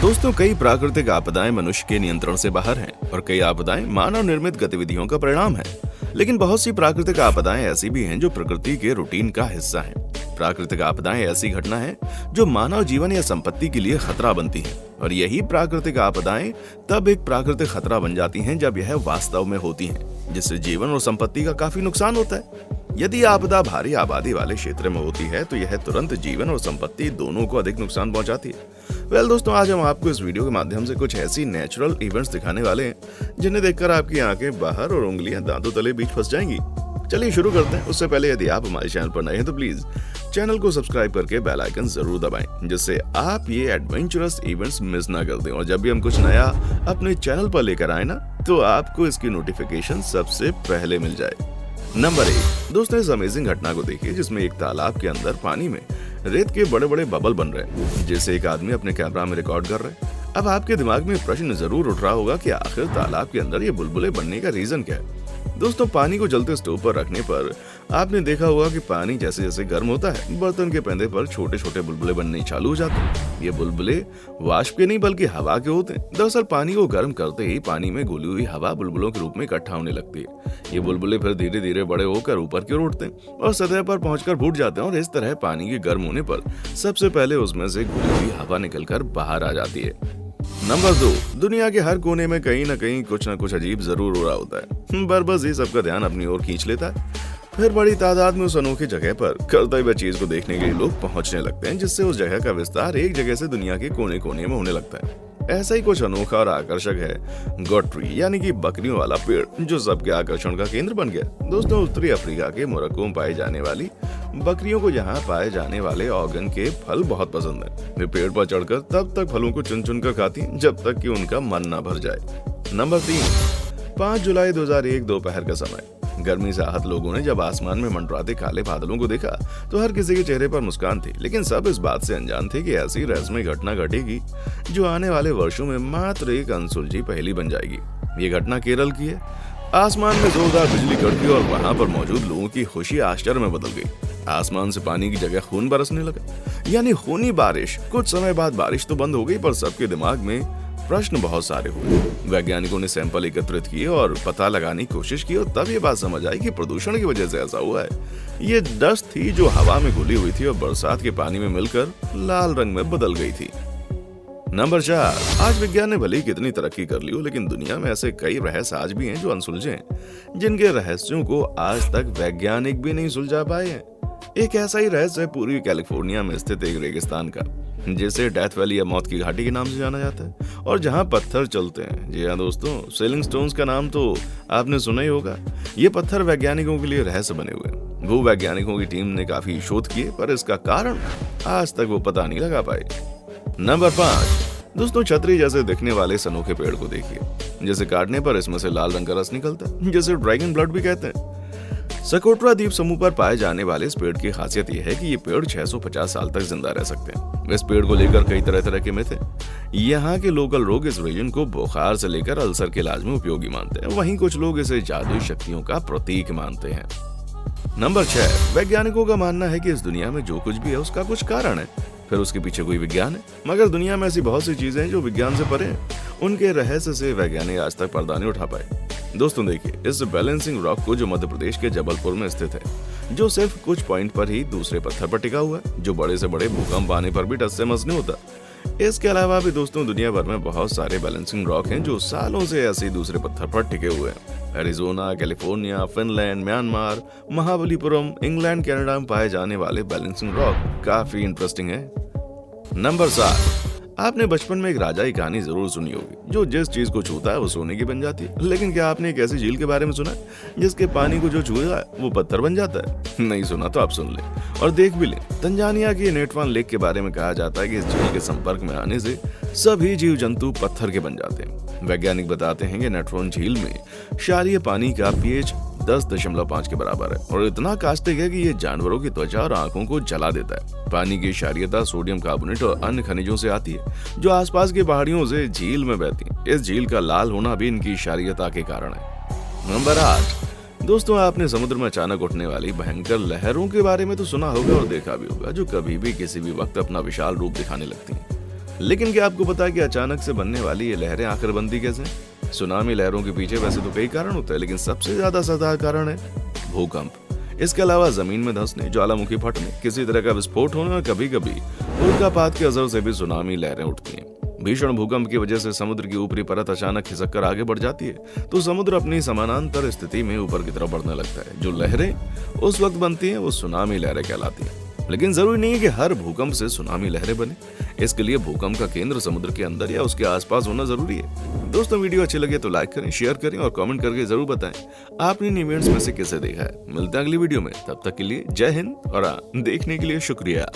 दोस्तों, कई प्राकृतिक आपदाएं मनुष्य के नियंत्रण से बाहर हैं और कई आपदाएं मानव निर्मित गतिविधियों का परिणाम हैं। लेकिन बहुत सी प्राकृतिक आपदाएं ऐसी भी हैं जो प्रकृति के रूटीन का हिस्सा हैं। प्राकृतिक आपदाएं ऐसी घटना है जो मानव जीवन या संपत्ति के लिए खतरा बनती हैं, और यही प्राकृतिक आपदाएं तब एक प्राकृतिक खतरा बन जाती हैं जब यह वास्तव में होती हैं, जिससे जीवन और संपत्ति का काफी नुकसान होता है। यदि आपदा भारी आबादी वाले क्षेत्र में होती है तो यह तुरंत जीवन और संपत्ति दोनों को अधिक नुकसान पहुंचाती है। दोस्तों, आज हम आपको इस वीडियो के माध्यम से कुछ ऐसी नेचुरल इवेंट्स दिखाने वाले हैं जिन्हें देखकर आपकी आंखें बाहर और उंगलियां दांतों तले बीच फंस जाएंगी। चलिए शुरू करते हैं। उससे पहले यदि आप हमारे चैनल पर नए हैं तो प्लीज चैनल को सब्सक्राइब करके बेल आइकन जरूर दबाएं, जिससे आप ये एडवेंचरस इवेंट्स मिस ना कर दें, और जब भी हम कुछ नया अपने चैनल पर लेकर आए ना तो आपको इसकी नोटिफिकेशन सबसे पहले मिल जाए। नंबर 1, दोस्तों, इस अमेजिंग घटना को देखिए जिसमें एक तालाब के अंदर पानी में रेत के बड़े बड़े बबल बन रहे हैं, जिसे एक आदमी अपने कैमरा में रिकॉर्ड कर रहे हैं। अब आपके दिमाग में प्रश्न जरूर उठ रहा होगा कि आखिर तालाब के अंदर ये बुलबुले बनने का रीजन क्या है। दोस्तों, पानी को जलते स्टोव पर रखने पर आपने देखा होगा कि पानी जैसे जैसे गर्म होता है, बर्तन के पेंदे पर छोटे छोटे बुलबुले बनने चालू हो जाते हैं। ये बुलबुले वाष्प के नहीं बल्कि हवा के होते हैं। दरअसल पानी को गर्म करते ही पानी में घुली हुई हवा बुलबुलों के रूप में इकट्ठा होने लगती है। ये बुलबुले फिर धीरे धीरे बड़े होकर ऊपर की ओर उठते हैं और सतह पर पहुंचकर फूट जाते हैं, और इस तरह पानी के गर्म होने पर सबसे पहले उसमें से घुली हुई हवा निकलकर बाहर आ जाती है। नंबर 2, दुनिया के हर कोने में कहीं न कहीं कुछ न कुछ अजीब जरूर हो रहा होता है, पर बस ये सबका ध्यान अपनी ओर खींच लेता है। फिर बड़ी तादाद में उस अनोखी जगह पर कर्तव्य चीज को देखने के लिए लोग पहुंचने लगते हैं, जिससे उस जगह का विस्तार एक जगह से दुनिया के कोने कोने में होने लगता है। ऐसा ही कुछ अनोखा और आकर्षक है गोट ट्री, यानी कि बकरियों वाला पेड़, जो सबके आकर्षण का केंद्र बन गया। दोस्तों, उत्तरी अफ्रीका के मोरक्को में पाई जाने वाली बकरियों को यहाँ पाए जाने वाले ऑर्गन के फल बहुत पसंद है। वे पेड़ पर चढ़कर तब तक फलों को चुन चुन कर खाती हैं जब तक कि उनका मन न भर जाए। नंबर 3, 5 जुलाई 2001 दोपहर का समय। गर्मी से आहत लोगों ने जब आसमान में मंडराते काले बादलों को देखा तो हर किसी के चेहरे पर मुस्कान थी, लेकिन सब इस बात से अनजान थे कि ऐसी रहस्यमय घटना घटेगी जो आने वाले वर्षों में मात्र एक अनसुलझी पहेली बन जाएगी। ये घटना केरल की है। आसमान में जोरदार बिजली कड़की और वहां पर मौजूद लोगों की खुशी आश्चर्य में बदल गई। आसमान से पानी की जगह खून बरसने लगा, यानी खूनी बारिश। कुछ समय बाद बारिश तो बंद हो गई, पर सबके दिमाग में प्रश्न बहुत सारे हुए। वैज्ञानिकों ने सैंपल एकत्रित किए और पता लगाने की कोशिश की, और तब ये बात समझ आई कि प्रदूषण की वजह से ऐसा हुआ है। ये डस्ट थी जो हवा में घुली हुई थी और बरसात के पानी में मिलकर लाल रंग में बदल गई थी। नंबर 4, आज विज्ञान ने भले ही कितनी तरक्की कर ली हो, लेकिन दुनिया में ऐसे कई रहस्य आज भी हैं जो अनसुलझे हैं, जिनके रहस्यों को आज तक वैज्ञानिक भी नहीं सुलझा पाए हैं। एक ऐसा ही रहस्य है पूर्वी कैलिफोर्निया में स्थित एक रेगिस्तान का, जिसे डेथ वैली या मौत की घाटी के नाम से जाना जाता है, और जहां पत्थर चलते हैं। जी हाँ दोस्तों, सेलिंग स्टोन्स का नाम तो आपने सुना ही होगा। ये पत्थर वैज्ञानिकों के लिए रहस्य बने हुए हैं। वो वैज्ञानिकों की टीम ने काफी शोध किए, पर इसका कारण आज तक वो पता नहीं लगा पाए। नंबर 5, दोस्तों, छतरी जैसे दिखने वाले इस अनोखे पेड़ को देखिए, जिसे काटने पर इसमें से लाल रंग का रस निकलता है, जिसे ड्रैगन ब्लड भी कहते हैं। सकोट्रा द्वीप समूह पर पाए जाने वाले इस पेड़ की खासियत यह है कि ये पेड़ 650 साल तक जिंदा रह सकते हैं। इस पेड़ को लेकर कई तरह तरह के मिथ हैं। यहाँ के लोकल लोग इस रीजन को बुखार से लेकर अल्सर के इलाज में उपयोगी मानते हैं, वहीं कुछ लोग इसे जादुई शक्तियों का प्रतीक मानते हैं। नंबर 6, वैज्ञानिकों का मानना है कि इस दुनिया में जो कुछ भी है उसका कुछ कारण है, फिर उसके पीछे कोई विज्ञान है। मगर दुनिया में ऐसी बहुत सी चीजें हैं जो विज्ञान से परे हैं। उनके रहस्य से वैज्ञानिक आज तक पर्दा नहीं उठा पाए। दोस्तों देखिए, इस बैलेंसिंग रॉक को, जो मध्य प्रदेश के जबलपुर में स्थित है, जो सिर्फ कुछ पॉइंट पर ही दूसरे पत्थर पर टिका हुआ है, जो बड़े से बड़े भूकंप आने पर भी टस से मस नहीं होता। इसके अलावा भी दोस्तों दुनिया भर में बहुत सारे बैलेंसिंग रॉक हैं जो सालों से ऐसे दूसरे पत्थर पर टिके हुए हैं। Arizona, California, Finland, Myanmar, Mahabalipuram, England, Canada में पाए जाने वाले बैलेंसिंग रॉक काफी इंटरेस्टिंग है। नंबर 7, आपने बचपन में एक राजा की कहानी जरूर सुनी होगी, जो जिस चीज को छूता है वो सोने की बन जाती है। लेकिन क्या आपने एक ऐसी झील के बारे में सुना है जिसके पानी को जो छूता है वो पत्थर बन जाता है? नहीं सुना तो आप सुन लें और देख भी लें। तंजानिया के नेटवान लेक के बारे में कहा जाता है कि इस झील के संपर्क में आने से सभी जीव जंतु पत्थर के बन जाते हैं। वैज्ञानिक बताते हैं कि नेट्रॉन झील में क्षारीय पानी का पीएच 10.5 के बराबर है, और इतना कास्टिक है कि ये जानवरों की त्वचा और आंखों को जला देता है। पानी की क्षारीयता सोडियम कार्बोनेट और अन्य खनिजों से आती है, जो आसपास की पहाड़ियों से झील में बहती है। इस झील का लाल होना भी इनकी क्षारीयता के कारण है। नंबर 8, दोस्तों, आपने समुद्र में अचानक उठने वाली भयंकर लहरों के बारे में तो सुना होगा और देखा भी होगा, जो कभी भी किसी भी वक्त अपना विशाल रूप दिखाने लगती हैं। लेकिन क्या आपको पता है कि अचानक से बनने वाली ये लहरें आखिर बनती कैसे? सुनामी लहरों के पीछे वैसे तो कई कारण होते हैं, लेकिन सबसे ज्यादा असरदार कारण है भूकंप। इसके अलावा जमीन में धंसने, ज्वालामुखी फटने, किसी तरह का विस्फोट होने और कभी कभी उल्कापात के असर से भी सुनामी लहरें उठती हैं। भीषण भूकंप की वजह से समुद्र की ऊपरी परत अचानक खिसक आगे बढ़ जाती है, तो समुद्र अपनी समानांतर स्थिति में ऊपर की तरफ बढ़ने लगता है। जो लहरें उस वक्त बनती हैं वो सुनामी लहरें कहलाती हैं। लेकिन जरूरी नहीं है कि हर भूकंप से सुनामी लहरें बने। इसके लिए भूकंप का केंद्र समुद्र के अंदर या उसके आसपास होना जरूरी है। दोस्तों, वीडियो अच्छी लगे तो लाइक करें, शेयर करें और कमेंट करके जरूर बताएं आपने इन इवेंट्स में से किसे देखा है। मिलते हैं अगली वीडियो में, तब तक के लिए जय हिंद और देखने के लिए शुक्रिया।